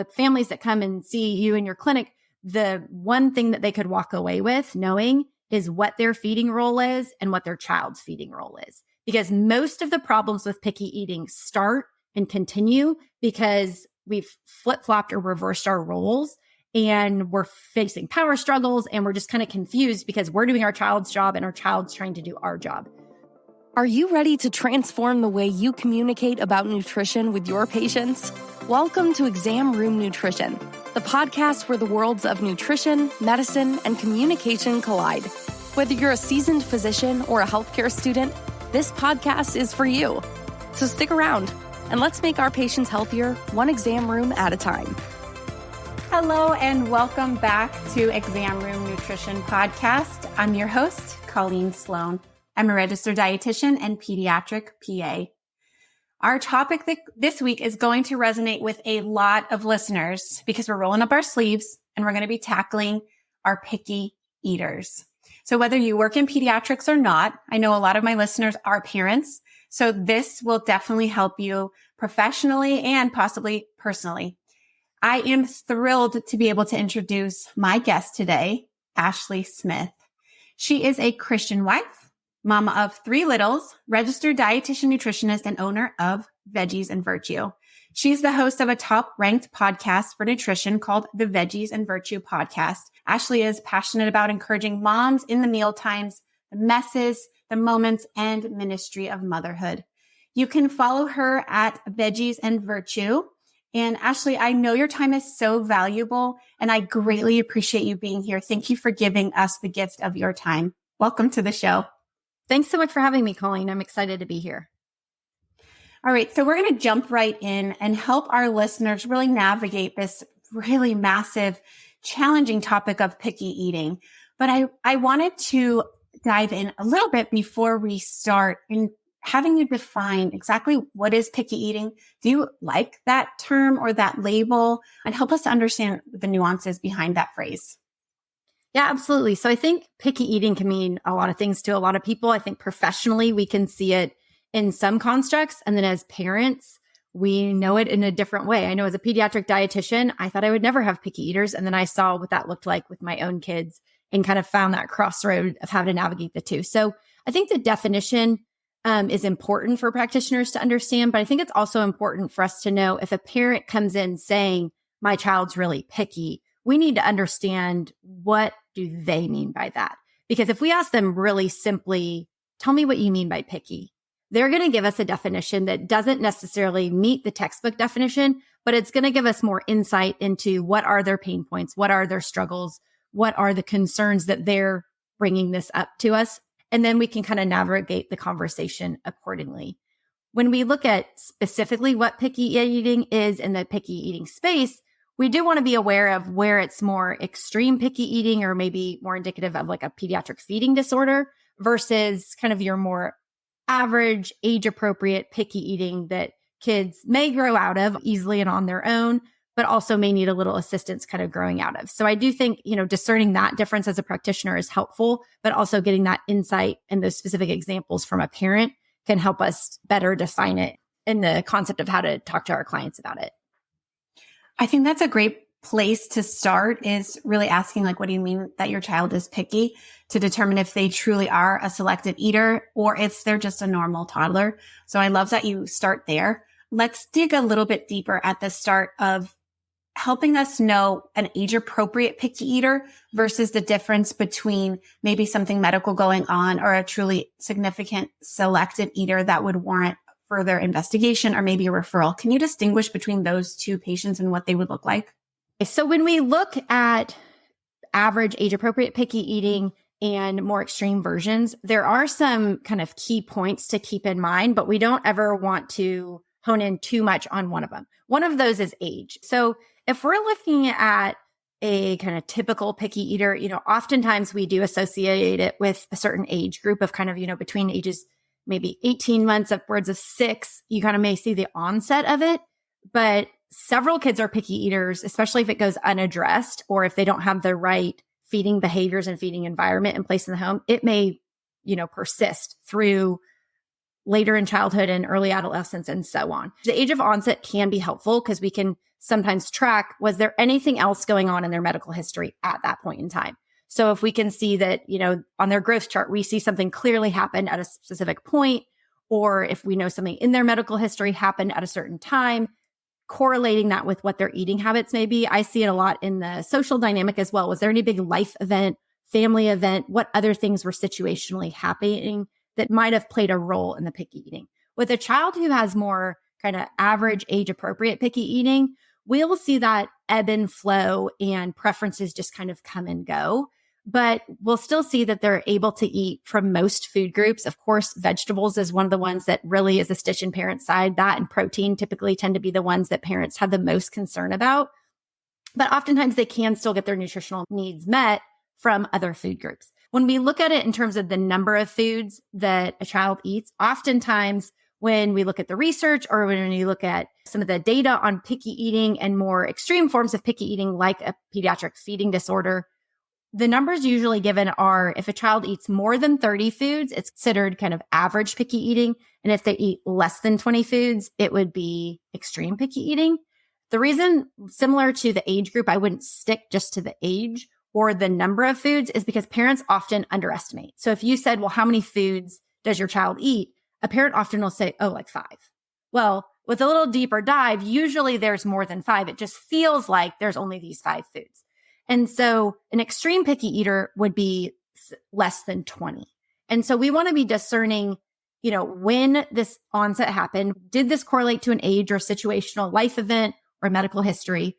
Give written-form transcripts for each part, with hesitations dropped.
the families that come and see you in your clinic, the one thing that they could walk away with knowing is what their feeding role is and what their child's feeding role is. Because most of the problems with picky eating start and continue because we've flip-flopped or reversed our roles and we're facing power struggles and we're just kind of confused because we're doing our child's job and our child's trying to do our job. Are you ready to transform the way you communicate about nutrition with your patients? Welcome to Exam Room Nutrition, the podcast where the worlds of nutrition, medicine, and communication collide. Whether you're a seasoned physician or a healthcare student, this podcast is for you. So stick around and let's make our patients healthier, one exam room at a time. Hello and welcome back to Exam Room Nutrition Podcast. I'm your host, Colleen Sloan. I'm a registered dietitian and pediatric PA. Our topic this week is going to resonate with a lot of listeners because we're rolling up our sleeves and we're going to be tackling our picky eaters. So whether you work in pediatrics or not, I know a lot of my listeners are parents, so this will definitely help you professionally and possibly personally. I am thrilled to be able to introduce my guest today, Ashley Smith. She is a Christian wife, mama of 3 littles, registered dietitian nutritionist, and owner of Veggies and Virtue. She's the host of a top-ranked podcast for nutrition called the Veggies and Virtue Podcast. Ashley is passionate about encouraging moms in the meal times, the messes, the moments, and ministry of motherhood. You can follow her at Veggies and Virtue. And Ashley, I know your time is so valuable, and I greatly appreciate you being here. Thank you for giving us the gift of your time. Welcome to the show. Thanks so much for having me, Colleen. I'm excited to be here. All right. So we're going to jump right in and help our listeners really navigate this really massive, challenging topic of picky eating. But I wanted to dive in a little bit before we start in having you define exactly what is picky eating. Do you like that term or that label? And help us to understand the nuances behind that phrase. Yeah, absolutely. So I think picky eating can mean a lot of things to a lot of people. I think professionally, we can see it in some constructs. And then as parents, we know it in a different way. I know as a pediatric dietitian, I thought I would never have picky eaters. And then I saw what that looked like with my own kids and kind of found that crossroad of how to navigate the two. So I think the definition is important for practitioners to understand, but I think it's also important for us to know if a parent comes in saying, my child's really picky, we need to understand what do they mean by that? Because if we ask them really simply, tell me what you mean by picky, they're going to give us a definition that doesn't necessarily meet the textbook definition, but it's going to give us more insight into what are their pain points, what are their struggles, what are the concerns that they're bringing this up to us. And then we can kind of navigate the conversation accordingly. When we look at specifically what picky eating is in the picky eating space, we do want to be aware of where it's more extreme picky eating or maybe more indicative of like a pediatric feeding disorder versus kind of your more average age-appropriate picky eating that kids may grow out of easily and on their own, but also may need a little assistance kind of growing out of. So I do think, discerning that difference as a practitioner is helpful, but also getting that insight and those specific examples from a parent can help us better define it in the concept of how to talk to our clients about it. I think that's a great place to start is really asking, like, what do you mean that your child is picky to determine if they truly are a selective eater or if they're just a normal toddler. So I love that you start there. Let's dig a little bit deeper at the start of helping us know an age-appropriate picky eater versus the difference between maybe something medical going on or a truly significant selective eater that would warrant further investigation or maybe a referral. Can you distinguish between those two patients and what they would look like? So when we look at average age-appropriate picky eating and more extreme versions, there are some kind of key points to keep in mind, but we don't ever want to hone in too much on one of them. One of those is age. So if we're looking at a kind of typical picky eater, oftentimes we do associate it with a certain age group of kind of, between ages maybe 18 months upwards of 6, you kind of may see the onset of it, but several kids are picky eaters, especially if it goes unaddressed or if they don't have the right feeding behaviors and feeding environment in place in the home. It may, persist through later in childhood and early adolescence and so on. The age of onset can be helpful because we can sometimes track, was there anything else going on in their medical history at that point in time? So if we can see that, on their growth chart, we see something clearly happened at a specific point, or if we know something in their medical history happened at a certain time, correlating that with what their eating habits may be. I see it a lot in the social dynamic as well. Was there any big life event, family event? What other things were situationally happening that might have played a role in the picky eating? With a child who has more kind of average age appropriate picky eating, we'll see that ebb and flow and preferences just kind of come and go. But we'll still see that they're able to eat from most food groups. Of course, vegetables is one of the ones that really is a stitch in parents' side. That and protein typically tend to be the ones that parents have the most concern about. But oftentimes they can still get their nutritional needs met from other food groups. When we look at it in terms of the number of foods that a child eats, oftentimes when we look at the research or when you look at some of the data on picky eating and more extreme forms of picky eating, like a pediatric feeding disorder, the numbers usually given are if a child eats more than 30 foods, it's considered kind of average picky eating. And if they eat less than 20 foods, it would be extreme picky eating. The reason, similar to the age group, I wouldn't stick just to the age or the number of foods is because parents often underestimate. So if you said, well, how many foods does your child eat? A parent often will say, oh, like 5. Well, with a little deeper dive, usually there's more than 5. It just feels like there's only these 5 foods. And so an extreme picky eater would be less than 20. And so we want to be discerning, when this onset happened, did this correlate to an age or situational life event or medical history?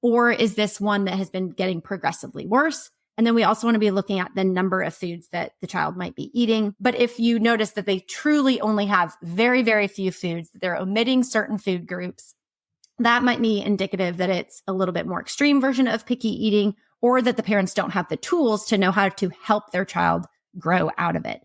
Or is this one that has been getting progressively worse? And then we also want to be looking at the number of foods that the child might be eating. But if you notice that they truly only have very, very few foods, that they're omitting certain food groups, that might be indicative that it's a little bit more extreme version of picky eating, or that the parents don't have the tools to know how to help their child grow out of it.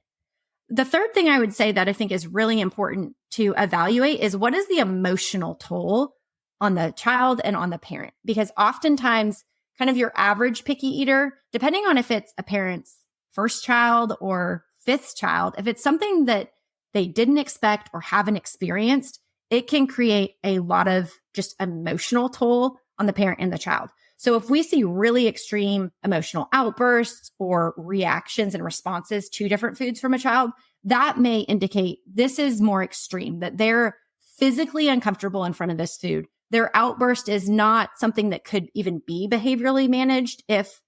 The third thing I would say that I think is really important to evaluate is what is the emotional toll on the child and on the parent? Because oftentimes, kind of your average picky eater, depending on if it's a parent's first child or fifth child, if it's something that they didn't expect or haven't experienced, it can create a lot of just emotional toll on the parent and the child. So if we see really extreme emotional outbursts or reactions and responses to different foods from a child, that may indicate this is more extreme, that they're physically uncomfortable in front of this food. Their outburst is not something that could even be behaviorally managed if,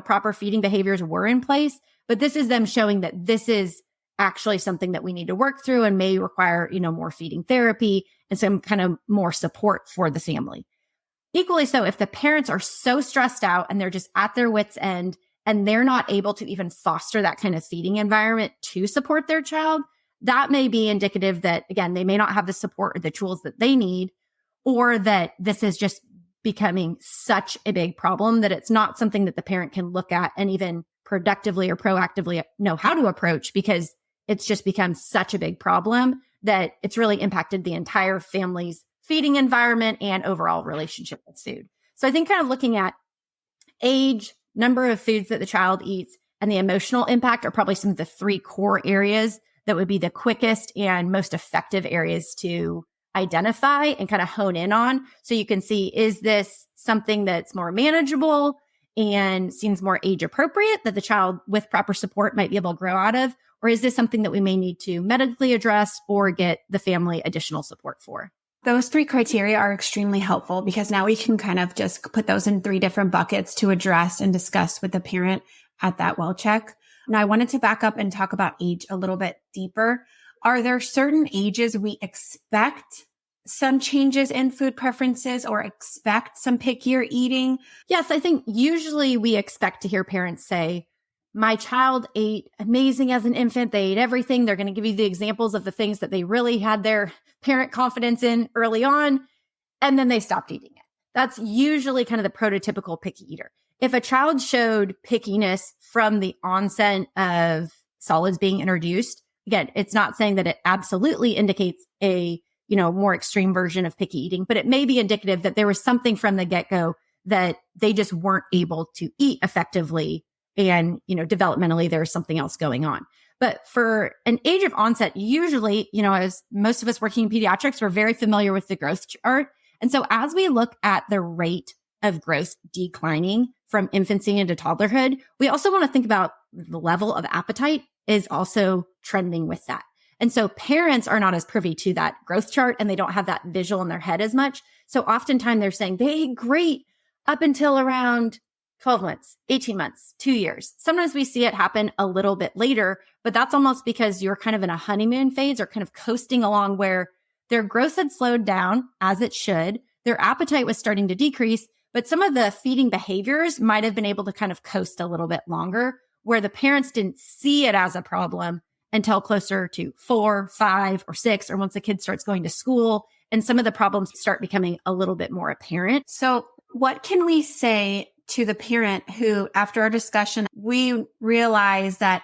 proper feeding behaviors were in place. But this is them showing that this is actually something that we need to work through and may require, more feeding therapy and some kind of more support for the family. Equally so, if the parents are so stressed out and they're just at their wits' end and they're not able to even foster that kind of feeding environment to support their child, that may be indicative that, again, they may not have the support or the tools that they need, or that this is just becoming such a big problem that it's not something that the parent can look at and even productively or proactively know how to approach, because it's just become such a big problem that it's really impacted the entire family's feeding environment and overall relationship with food. So I think kind of looking at age, number of foods that the child eats, and the emotional impact are probably some of the 3 core areas that would be the quickest and most effective areas to identify and kind of hone in on. So you can see, is this something that's more manageable and seems more age appropriate that the child with proper support might be able to grow out of? Or is this something that we may need to medically address or get the family additional support for? Those 3 criteria are extremely helpful because now we can kind of just put those in 3 different buckets to address and discuss with the parent at that well check. Now, I wanted to back up and talk about age a little bit deeper. Are there certain ages we expect some changes in food preferences or expect some pickier eating? Yes, I think usually we expect to hear parents say, my child ate amazing as an infant. They ate everything. They're going to give you the examples of the things that they really had their parent confidence in early on, and then they stopped eating it. That's usually kind of the prototypical picky eater. If a child showed pickiness from the onset of solids being introduced, again, it's not saying that it absolutely indicates a, more extreme version of picky eating, but it may be indicative that there was something from the get-go that they just weren't able to eat effectively. And, developmentally, there's something else going on. But for an age of onset, usually, as most of us working in pediatrics, we're very familiar with the growth chart. And so as we look at the rate of growth declining from infancy into toddlerhood, we also want to think about the level of appetite is also trending with that. And so parents are not as privy to that growth chart and they don't have that visual in their head as much. So oftentimes they're saying they ate great up until around 12 months, 18 months, 2 years. Sometimes we see it happen a little bit later, but that's almost because you're kind of in a honeymoon phase or kind of coasting along where their growth had slowed down as it should. Their appetite was starting to decrease, but some of the feeding behaviors might have been able to kind of coast a little bit longer where the parents didn't see it as a problem until closer to 4, 5, or 6, or once the kid starts going to school and some of the problems start becoming a little bit more apparent. So what can we say to the parent who, after our discussion, we realize that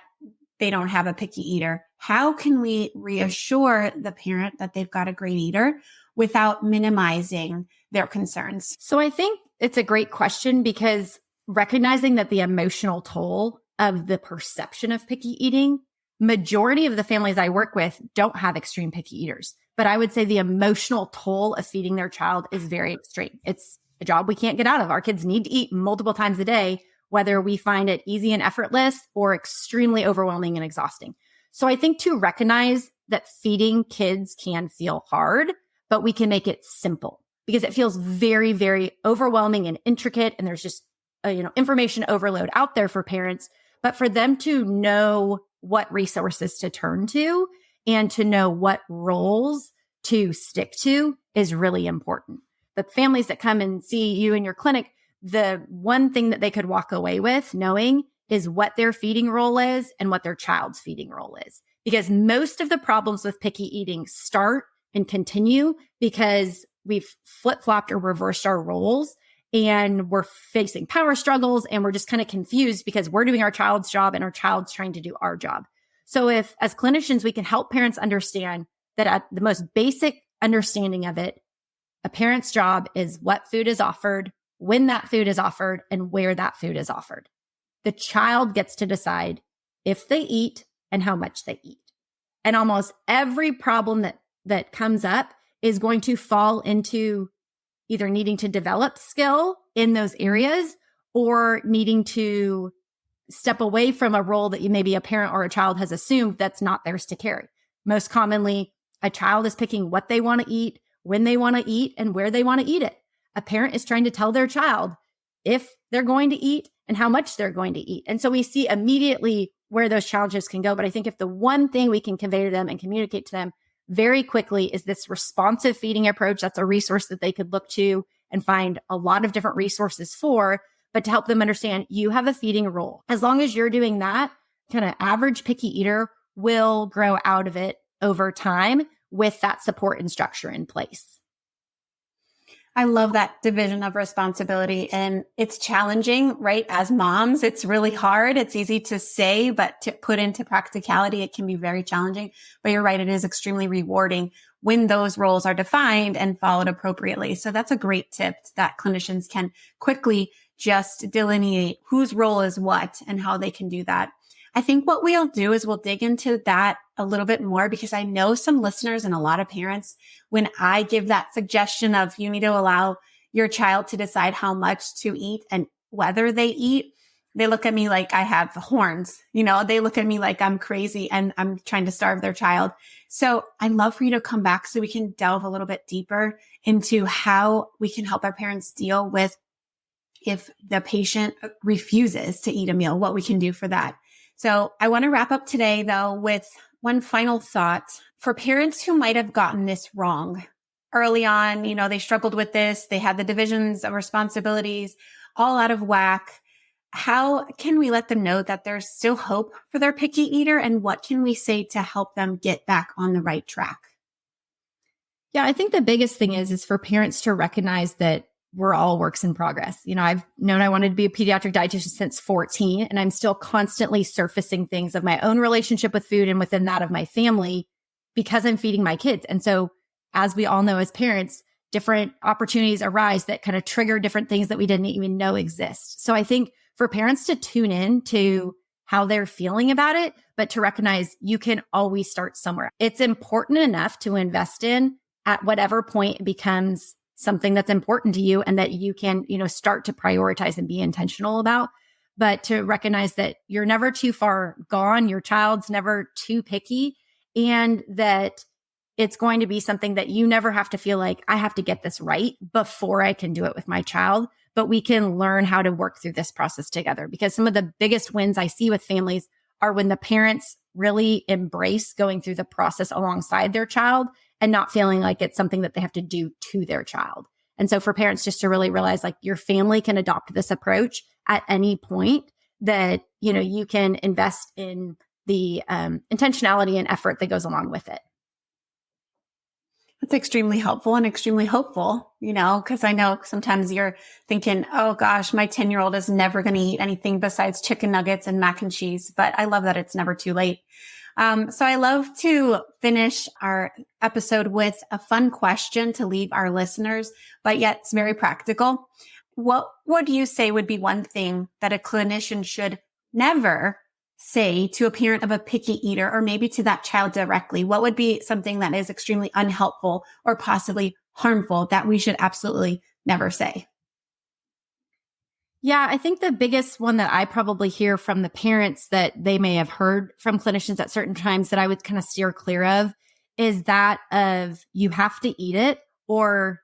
they don't have a picky eater? How can we reassure the parent that they've got a great eater without minimizing their concerns? So I think it's a great question because recognizing that the emotional toll of the perception of picky eating, majority of the families I work with don't have extreme picky eaters. But I would say the emotional toll of feeding their child is very extreme. It's a job we can't get out of. Our kids need to eat multiple times a day, whether we find it easy and effortless or extremely overwhelming and exhausting. So I think to recognize that feeding kids can feel hard, but we can make it simple because it feels very, very overwhelming and intricate. And there's just, information overload out there for parents, but for them to know what resources to turn to and to know what roles to stick to is really important. The families that come and see you in your clinic, the one thing that they could walk away with knowing is what their feeding role is and what their child's feeding role is. Because most of the problems with picky eating start and continue because we've flip-flopped or reversed our roles and we're facing power struggles and we're just kind of confused because we're doing our child's job and our child's trying to do our job. So if, as clinicians, we can help parents understand that at the most basic understanding of it, a parent's job is what food is offered, when that food is offered, and where that food is offered. The child gets to decide if they eat and how much they eat. And almost every problem that comes up is going to fall into either needing to develop skill in those areas or needing to step away from a role that maybe a parent or a child has assumed that's not theirs to carry. Most commonly, a child is picking what they want to eat, when they want to eat, and where they want to eat it. A parent is trying to tell their child if they're going to eat and how much they're going to eat. And so we see immediately where those challenges can go. But I think if the one thing we can convey to them and communicate to them very quickly is this responsive feeding approach, that's a resource that they could look to and find a lot of different resources for, but to help them understand you have a feeding role. As long as you're doing that, kind of average picky eater will grow out of it over time with that support and structure in place. I love that division of responsibility, and it's challenging, right? As moms, it's really hard. It's easy to say, but to put into practicality, it can be very challenging. But you're right. It is extremely rewarding when those roles are defined and followed appropriately. So that's a great tip that clinicians can quickly just delineate whose role is what and how they can do that. I think what we'll do is we'll dig into that a little bit more because I know some listeners and a lot of parents, when I give that suggestion of you need to allow your child to decide how much to eat and whether they eat, they look at me like I have horns. They look at me like I'm crazy and I'm trying to starve their child. So I'd love for you to come back so we can delve a little bit deeper into how we can help our parents deal with if the patient refuses to eat a meal, what we can do for that. So I want to wrap up today, though, with one final thought. For parents who might have gotten this wrong early on, they struggled with this, they had the divisions of responsibilities all out of whack. How can we let them know that there's still hope for their picky eater? And what can we say to help them get back on the right track? Yeah, I think the biggest thing is for parents to recognize that we're all works in progress. I've known I wanted to be a pediatric dietitian since 14, and I'm still constantly surfacing things of my own relationship with food and within that of my family because I'm feeding my kids. And so as we all know as parents, different opportunities arise that kind of trigger different things that we didn't even know exist. So I think for parents to tune in to how they're feeling about it, but to recognize you can always start somewhere. It's important enough to invest in at whatever point it becomes something that's important to you and that you can, start to prioritize and be intentional about. But to recognize that you're never too far gone, your child's never too picky, and that it's going to be something that you never have to feel like I have to get this right before I can do it with my child. But we can learn how to work through this process together, because some of the biggest wins I see with families are when the parents really embrace going through the process alongside their child and not feeling like it's something that they have to do to their child. And so for parents just to really realize like your family can adopt this approach at any point, that, you can invest in the intentionality and effort that goes along with it. That's extremely helpful and extremely hopeful, because I know sometimes you're thinking, oh gosh, my 10-year-old is never going to eat anything besides chicken nuggets and mac and cheese. But I love that it's never too late. So I love to finish our episode with a fun question to leave our listeners, but yet it's very practical. What would you say would be one thing that a clinician should never say to a parent of a picky eater, or maybe to that child directly? What would be something that is extremely unhelpful or possibly harmful that we should absolutely never say? Yeah, I think the biggest one that I probably hear from the parents that they may have heard from clinicians at certain times that I would kind of steer clear of is that of you have to eat it or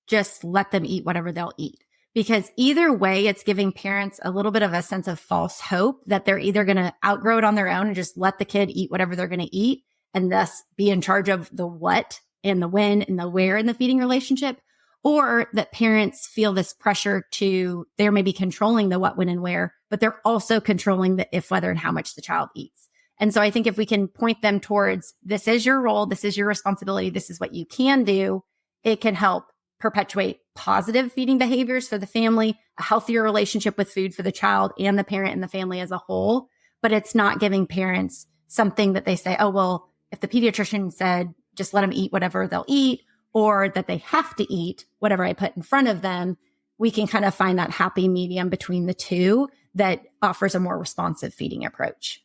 just let them eat whatever they'll eat. Because either way, it's giving parents a little bit of a sense of false hope that they're either going to outgrow it on their own and just let the kid eat whatever they're going to eat and thus be in charge of the what and the when and the where in the feeding relationship, or that parents feel this pressure to, they're maybe controlling the what, when, and where, but they're also controlling the if, whether, and how much the child eats. And so I think if we can point them towards, this is your role, this is your responsibility, this is what you can do, it can help perpetuate positive feeding behaviors for the family, a healthier relationship with food for the child and the parent and the family as a whole. But it's not giving parents something that they say, oh, well, if the pediatrician said, just let them eat whatever they'll eat, or that they have to eat whatever I put in front of them, we can kind of find that happy medium between the two that offers a more responsive feeding approach.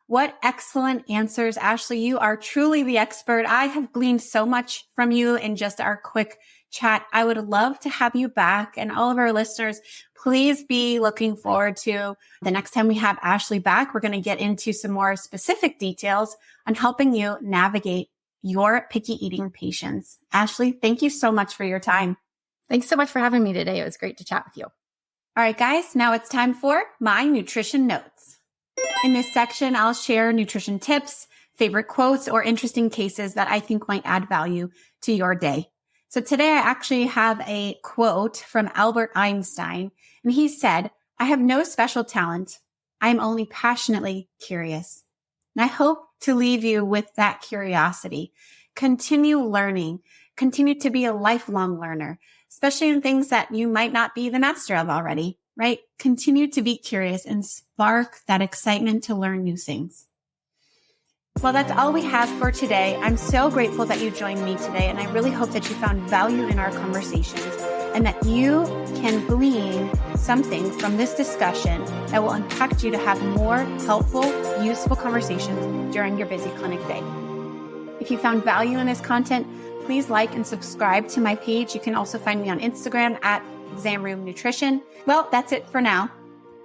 What excellent answers, Ashley. You are truly the expert. I have gleaned so much from you in just our quick chat. I would love to have you back, and all of our listeners, please be looking forward to the next time we have Ashley back. We're going to get into some more specific details on helping you navigate your picky eating patients. Ashley, thank you so much for your time. Thanks so much for having me today. It was great to chat with you. All right, guys, now it's time for my nutrition notes. In this section, I'll share nutrition tips, favorite quotes, or interesting cases that I think might add value to your day. So today I actually have a quote from Albert Einstein, and he said, "I have no special talent. I am only passionately curious." And I hope to leave you with that curiosity. Continue learning. Continue to be a lifelong learner, especially in things that you might not be the master of already, right? Continue to be curious and spark that excitement to learn new things. Well, that's all we have for today. I'm so grateful that you joined me today, and I really hope that you found value in our conversations and that you can glean something from this discussion that will impact you to have more helpful, useful conversations during your busy clinic day. If you found value in this content, please like and subscribe to my page. You can also find me on Instagram at Exam Room Nutrition. Well, that's it for now.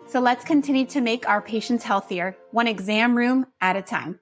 So let's continue to make our patients healthier, one exam room at a time.